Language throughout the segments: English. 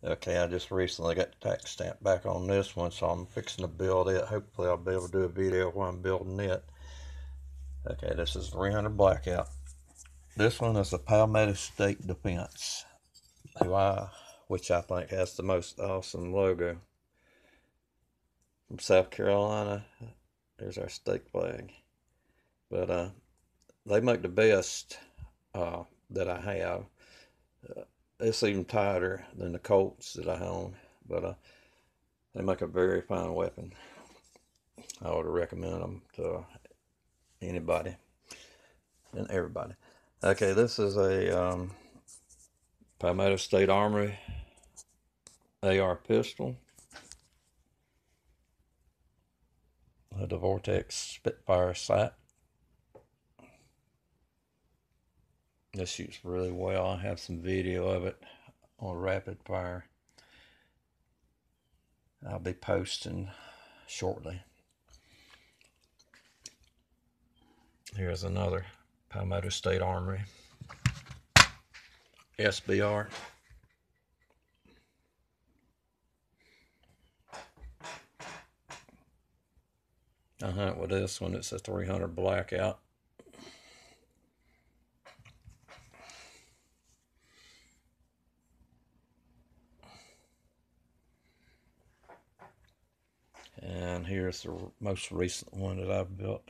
Okay, I just recently got the tax stamp back on this one, so I'm fixing to build it. Hopefully I'll be able to do a video while I'm building it. Okay, this is 300 Blackout. This one is the Palmetto State Defense, which I think has the most awesome logo. From South Carolina, there's our state flag. But they make the best that I have. It's even tighter than the Colts that I own, but they make a very fine weapon. I would recommend them to anybody and everybody. Okay, this is a Palmetto State Armory AR pistol. The Vortex Spitfire sight. This shoots really well. I have some video of it on rapid fire. I'll be posting shortly. Here's another Palmetto State Armory SBR. I hunt with this one. It's a 300 Blackout. And here's the most recent one that I've built.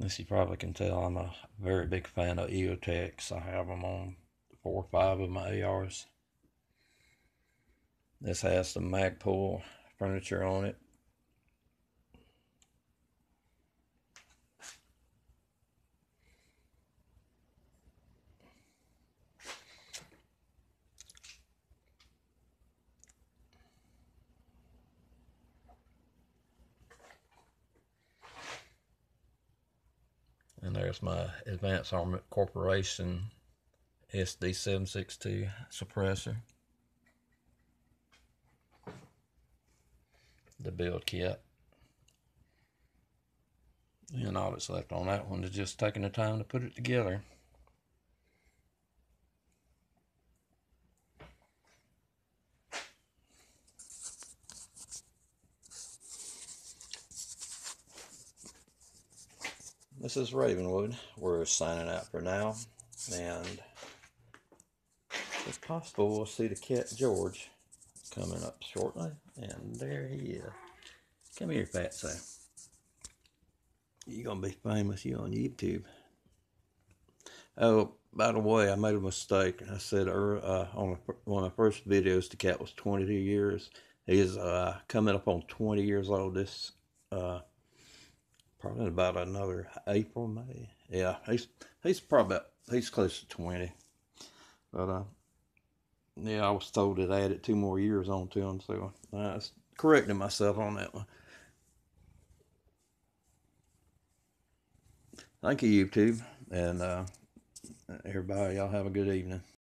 As you probably can tell, I'm a very big fan of EOTechs. I have them on 4 or 5 of my ARs. This has some Magpul furniture on it. And there's my Advanced Armament Corporation SD762 suppressor. The build kit. And all that's left on that one is just taking the time to put it together. This is Ravenwood. We're signing out for now, and it's possible we'll see the cat George coming up shortly. And there he is. Come here, Fatso. You're gonna be famous. You on YouTube. Oh, by the way, I made a mistake. I said on one of the first videos the cat was 22 years. He's coming up on 20 years old this probably about another April, May. Yeah, he's probably he's close to 20. But yeah, I was told that I added 2 more years on to him, so I was correcting myself on that one. Thank you, YouTube, and everybody, y'all have a good evening.